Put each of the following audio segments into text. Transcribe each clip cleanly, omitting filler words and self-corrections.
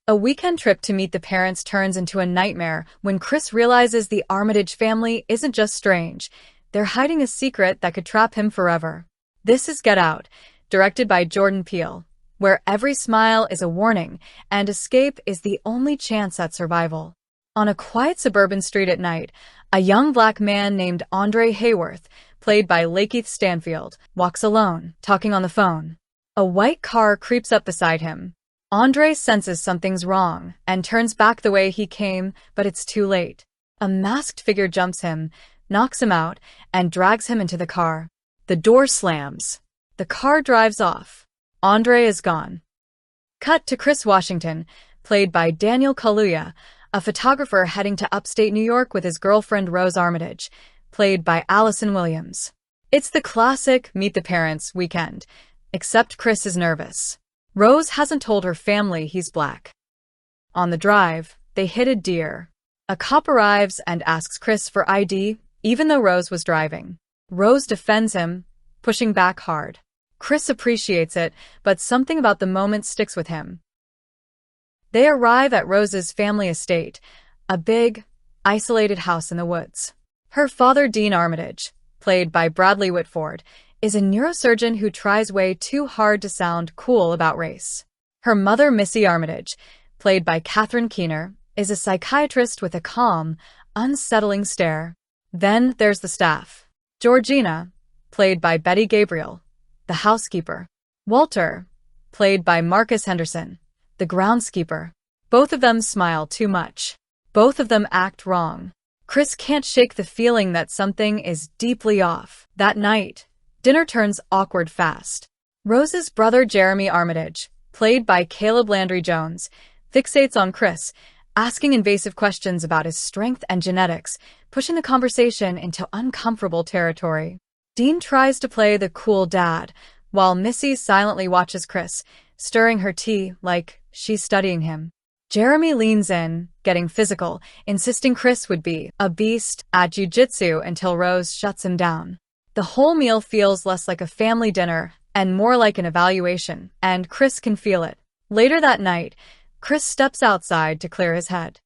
A weekend trip to meet the parents turns into a nightmare when Chris realizes the Armitage family isn't just strange, they're hiding a secret that could trap him forever. This is Get Out, directed by Jordan Peele, where every smile is a warning and escape is the only chance at survival. On a quiet suburban street at night, a young black man named Andre Hayworth, played by Lakeith Stanfield, walks alone, talking on the phone. A white car creeps up beside him. Andre senses something's wrong and turns back the way he came, but it's too late. A masked figure jumps him, knocks him out, and drags him into the car. The door slams. The car drives off. Andre is gone. Cut to Chris Washington, played by Daniel Kaluuya, a photographer heading to upstate New York with his girlfriend Rose Armitage, played by Allison Williams. It's the classic Meet the Parents weekend, except Chris is nervous. Rose hasn't told her family he's black. On the drive, they hit a deer. A cop arrives and asks Chris for ID, even though Rose was driving. Rose defends him, pushing back hard. Chris appreciates it, but something about the moment sticks with him. They arrive at Rose's family estate, a big, isolated house in the woods. Her father, Dean Armitage, played by Bradley Whitford, is a neurosurgeon who tries way too hard to sound cool about race. Her mother, Missy Armitage, played by Catherine Keener, is a psychiatrist with a calm, unsettling stare. Then there's the staff. Georgina, played by Betty Gabriel, the housekeeper. Walter, played by Marcus Henderson, the groundskeeper. Both of them smile too much. Both of them act wrong. Chris can't shake the feeling that something is deeply off. That night, dinner turns awkward fast. Rose's brother Jeremy Armitage, played by Caleb Landry Jones, fixates on Chris, asking invasive questions about his strength and genetics, pushing the conversation into uncomfortable territory. Dean tries to play the cool dad, while Missy silently watches Chris, stirring her tea like she's studying him. Jeremy leans in, getting physical, insisting Chris would be a beast at jiu-jitsu until Rose shuts him down. The whole meal feels less like a family dinner and more like an evaluation, and Chris can feel it. Later that night, Chris steps outside to clear his head.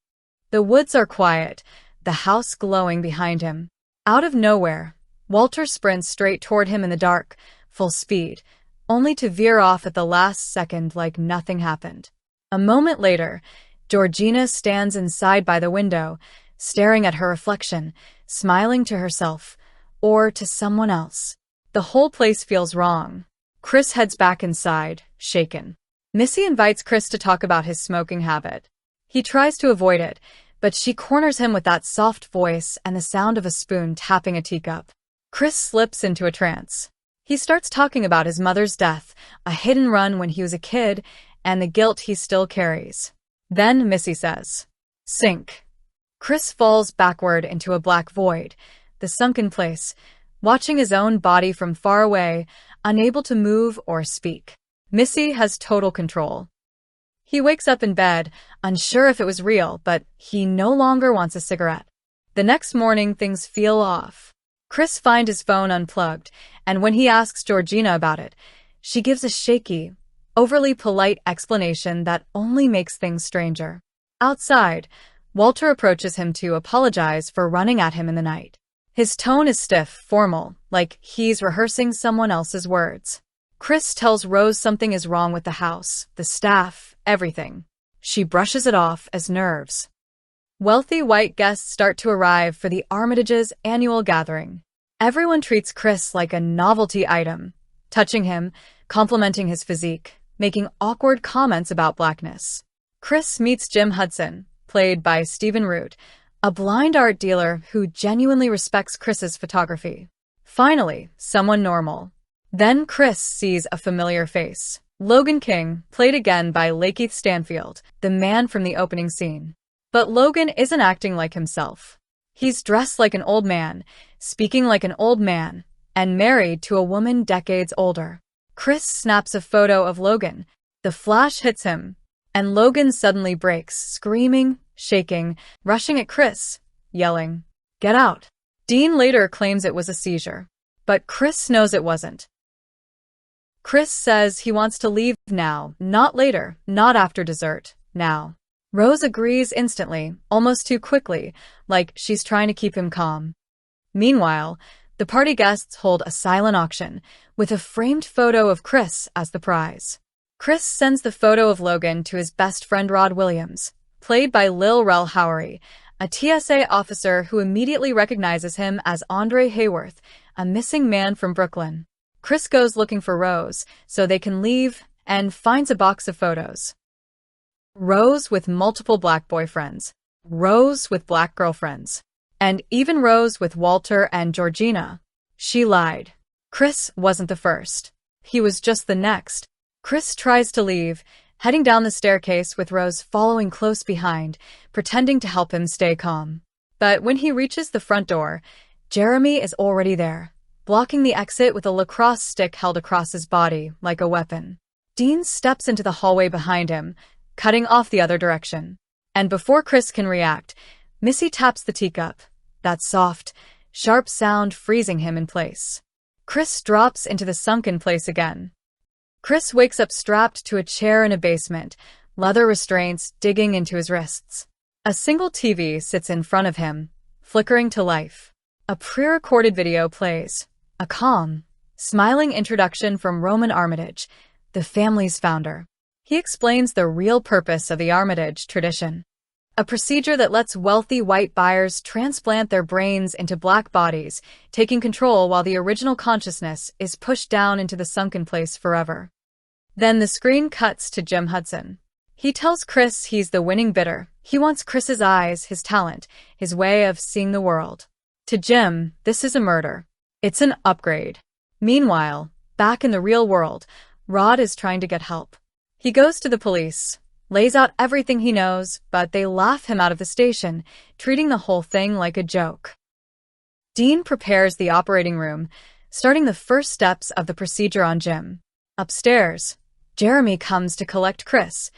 The woods are quiet, the house glowing behind him. Out of nowhere, Walter sprints straight toward him in the dark, full speed, only to veer off at the last second like nothing happened. A moment later, Georgina stands inside by the window, staring at her reflection, smiling to herself, or to someone else. The whole place feels wrong. Chris heads back inside, shaken. Missy invites Chris to talk about his smoking habit. He tries to avoid it, but she corners him with that soft voice and the sound of a spoon tapping a teacup. Chris slips into a trance. He starts talking about his mother's death, a hidden run when he was a kid, and the guilt he still carries. Then Missy says, "Sink." Chris falls backward into a black void, the sunken place, watching his own body from far away, unable to move or speak. Missy has total control. He wakes up in bed, unsure if it was real, but he no longer wants a cigarette. The next morning, things feel off. Chris finds his phone unplugged, and when he asks Georgina about it, she gives a shaky, overly polite explanation that only makes things stranger. Outside, Walter approaches him to apologize for running at him in the night. His tone is stiff, formal, like he's rehearsing someone else's words. Chris tells Rose something is wrong with the house, the staff, everything. She brushes it off as nerves. Wealthy white guests start to arrive for the Armitages' annual gathering. Everyone treats Chris like a novelty item, touching him, complimenting his physique, making awkward comments about blackness. Chris meets Jim Hudson, played by Stephen Root, a blind art dealer who genuinely respects Chris's photography. Finally, someone normal. Then Chris sees a familiar face. Logan King, played again by Lakeith Stanfield, the man from the opening scene. But Logan isn't acting like himself. He's dressed like an old man, speaking like an old man, and married to a woman decades older. Chris snaps a photo of Logan. The flash hits him, and Logan suddenly breaks, screaming, shaking, rushing at Chris, yelling, "Get out!" Dean later claims it was a seizure, but Chris knows it wasn't. Chris says he wants to leave now, not later, not after dessert. now. Rose agrees instantly, almost too quickly, like she's trying to keep him calm. Meanwhile, the party guests hold a silent auction, with a framed photo of Chris as the prize. Chris sends the photo of Logan to his best friend Rod Williams, played by Lil Rel Howery, a TSA officer who immediately recognizes him as Andre Hayworth, a missing man from Brooklyn. Chris goes looking for Rose, so they can leave, and finds a box of photos. Rose with multiple black boyfriends, Rose with black girlfriends, and even Rose with Walter and Georgina. She lied. Chris wasn't the first. He was just the next. Chris tries to leave, heading down the staircase with Rose following close behind, pretending to help him stay calm. But when he reaches the front door, Jeremy is already there, blocking the exit with a lacrosse stick held across his body like a weapon. Dean steps into the hallway behind him, cutting off the other direction. And before Chris can react, Missy taps the teacup, that soft, sharp sound freezing him in place. Chris drops into the sunken place again. Chris wakes up strapped to a chair in a basement, leather restraints digging into his wrists. A single TV sits in front of him, flickering to life. A pre-recorded video plays, a calm, smiling introduction from Roman Armitage, the family's founder. He explains the real purpose of the Armitage tradition, a procedure that lets wealthy white buyers transplant their brains into black bodies, taking control while the original consciousness is pushed down into the sunken place forever. Then the screen cuts to Jim Hudson. He tells Chris he's the winning bidder. He wants Chris's eyes, his talent, his way of seeing the world. To Jim, this is a murder. It's an upgrade. Meanwhile, back in the real world, Rod is trying to get help. He goes to the police, lays out everything he knows, but they laugh him out of the station, treating the whole thing like a joke. Dean prepares the operating room, starting the first steps of the procedure on Jim. Upstairs, Jeremy comes to collect Chris,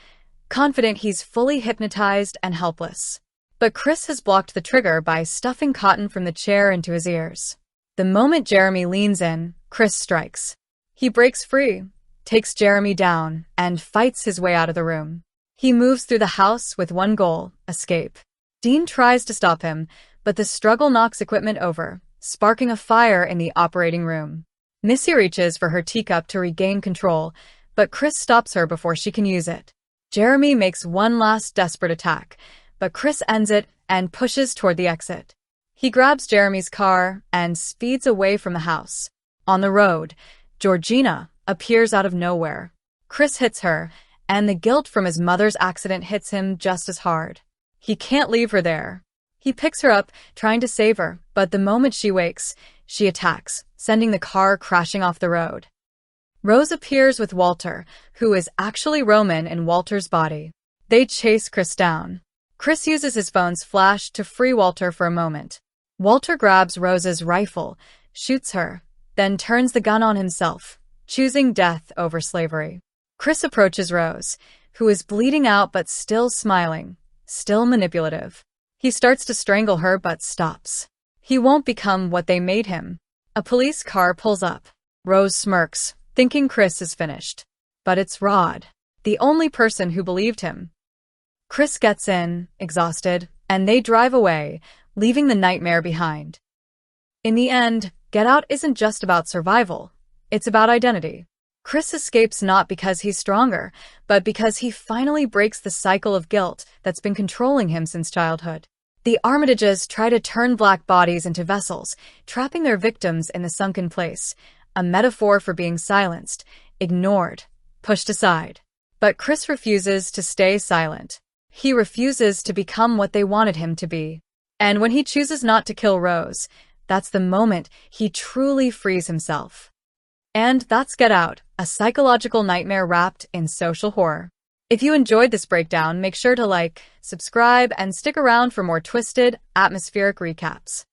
confident he's fully hypnotized and helpless. But Chris has blocked the trigger by stuffing cotton from the chair into his ears. The moment Jeremy leans in, Chris strikes. He breaks free, takes Jeremy down, and fights his way out of the room. He moves through the house with one goal, escape. Dean tries to stop him, but the struggle knocks equipment over, sparking a fire in the operating room. Missy reaches for her teacup to regain control, but Chris stops her before she can use it. Jeremy makes one last desperate attack, but Chris ends it and pushes toward the exit. He grabs Jeremy's car and speeds away from the house. On the road, Georgina appears out of nowhere. Chris hits her, and the guilt from his mother's accident hits him just as hard. He can't leave her there. He picks her up, trying to save her, but the moment she wakes, she attacks, sending the car crashing off the road. Rose appears with Walter, who is actually Roman in Walter's body. They chase Chris down. Chris uses his phone's flash to free Walter for a moment. Walter grabs Rose's rifle, shoots her, then turns the gun on himself, choosing death over slavery. Chris approaches Rose, who is bleeding out but still smiling, still manipulative. He starts to strangle her but stops. He won't become what they made him. A police car pulls up. Rose smirks, thinking Chris is finished. But it's Rod, the only person who believed him. Chris gets in, exhausted, and they drive away, leaving the nightmare behind. In the end, Get Out isn't just about survival. It's about identity. Chris escapes not because he's stronger, but because he finally breaks the cycle of guilt that's been controlling him since childhood. The Armitages try to turn black bodies into vessels, trapping their victims in the sunken place, a metaphor for being silenced, ignored, pushed aside. But Chris refuses to stay silent. He refuses to become what they wanted him to be. And when he chooses not to kill Rose, that's the moment he truly frees himself. And that's Get Out, a psychological nightmare wrapped in social horror. If you enjoyed this breakdown, make sure to like, subscribe, and stick around for more twisted, atmospheric recaps.